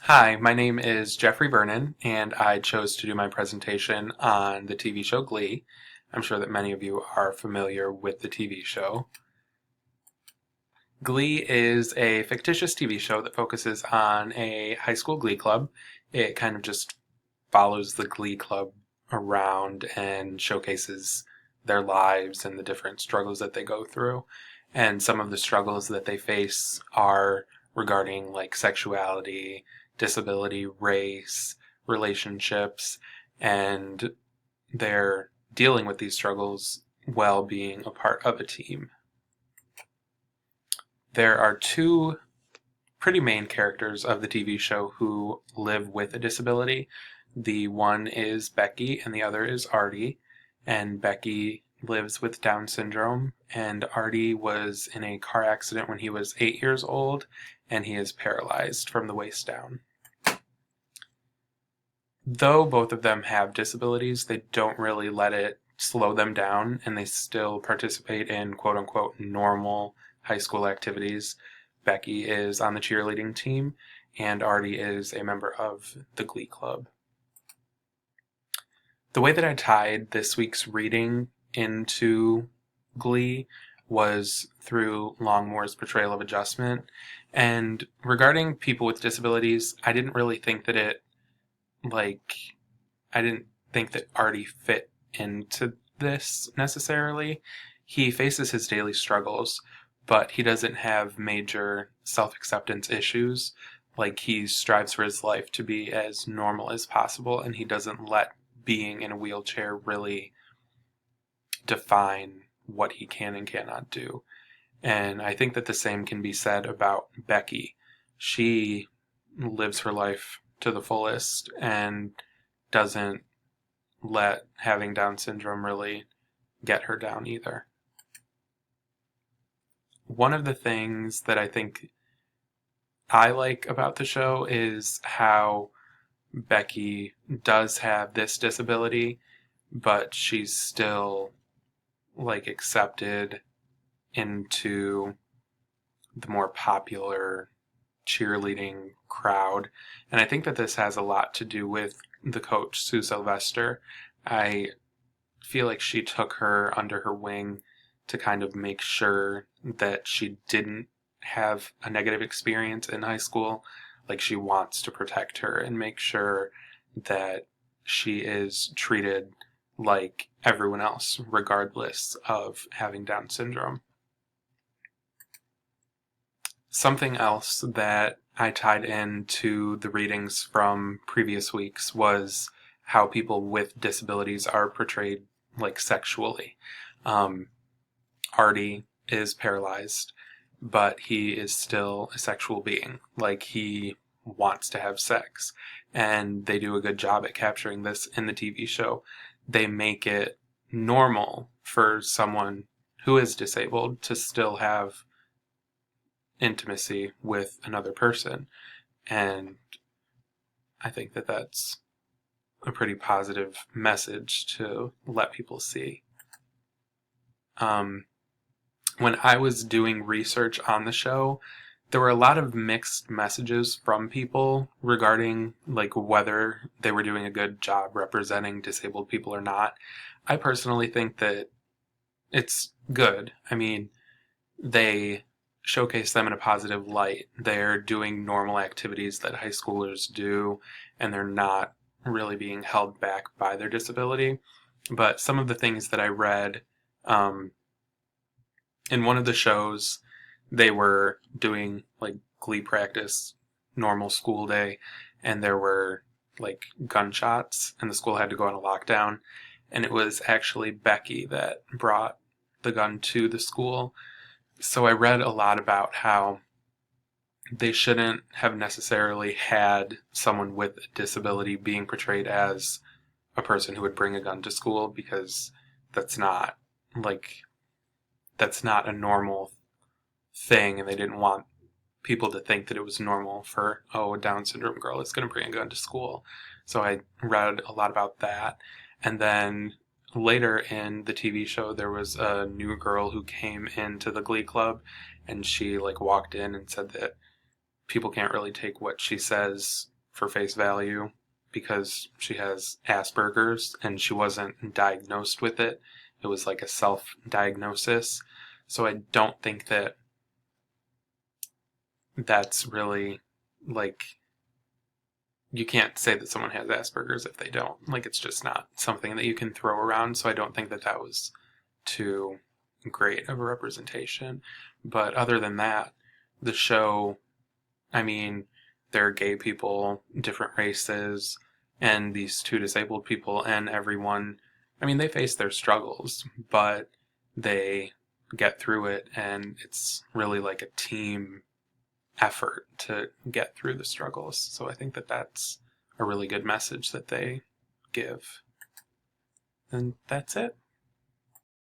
Hi, my name is Jeffrey Vernon, and I chose to do my presentation on the TV show Glee. I'm sure that many of you are familiar with the TV show. Glee is a fictitious TV show that focuses on a high school glee club. It kind of just follows the glee club around and showcases their lives and the different struggles that they go through. And some of the struggles that they face are regarding like sexuality, disability, race, relationships, and they're dealing with these struggles while being a part of a team. There are two pretty main characters of the TV show who live with a disability. The one is Becky and the other is Artie. And Becky lives with Down syndrome, and Artie was in a car accident when he was 8 years old, and he is paralyzed from the waist down. Though both of them have disabilities, they don't really let it slow them down, and they still participate in quote-unquote normal high school activities. Becky is on the cheerleading team, and Artie is a member of the Glee Club. The way that I tied this week's reading into Glee was through Longmore's portrayal of adjustment. And regarding people with disabilities, I didn't really think that I didn't think that Artie fit into this necessarily. He faces his daily struggles, but he doesn't have major self-acceptance issues. Like, he strives for his life to be as normal as possible, and he doesn't let being in a wheelchair really define what he can and cannot do. And I think that the same can be said about Becky. She lives her life to the fullest and doesn't let having Down syndrome really get her down either. One of the things that I think I like about the show is how Becky does have this disability, but she's still accepted into the more popular cheerleading crowd. And I think that this has a lot to do with the coach, Sue Sylvester. I feel like she took her under her wing to kind of make sure that she didn't have a negative experience in high school. Like, she wants to protect her and make sure that she is treated like everyone else, regardless of having Down syndrome. Something else that I tied into the readings from previous weeks was how people with disabilities are portrayed sexually. Artie is paralyzed, but he is still a sexual being. He wants to have sex, and they do a good job at capturing this in the TV show. They make it normal for someone who is disabled to still have intimacy with another person, and I think that that's a pretty positive message to let people see. When I was doing research on the show, there were a lot of mixed messages from people regarding whether they were doing a good job representing disabled people or not. I personally think that it's good. I mean, they showcase them in a positive light. They're doing normal activities that high schoolers do, and they're not really being held back by their disability. But some of the things that I read, in one of the shows, they were doing glee practice, normal school day, and there were gunshots, and the school had to go on a lockdown. And it was actually Becky that brought the gun to the school. So I read a lot about how they shouldn't have necessarily had someone with a disability being portrayed as a person who would bring a gun to school, because that's not a normal thing, and they didn't want people to think that it was normal for, a Down syndrome girl is going to bring a gun to school. So I read a lot about that. And then later in the TV show, there was a new girl who came into the Glee Club, and she walked in and said that people can't really take what she says for face value because she has Asperger's and she wasn't diagnosed with it. It was like a self-diagnosis. So I don't think that that's really, like, you can't say that someone has Asperger's if they don't. Like, it's just not something that you can throw around. So I don't think that that was too great of a representation. But other than that, the show, I mean, there are gay people, different races, and these two disabled people, and everyone, I mean, they face their struggles, but they get through it, and it's really like a team effort to get through the struggles. So I think that that's a really good message that they give. And that's it.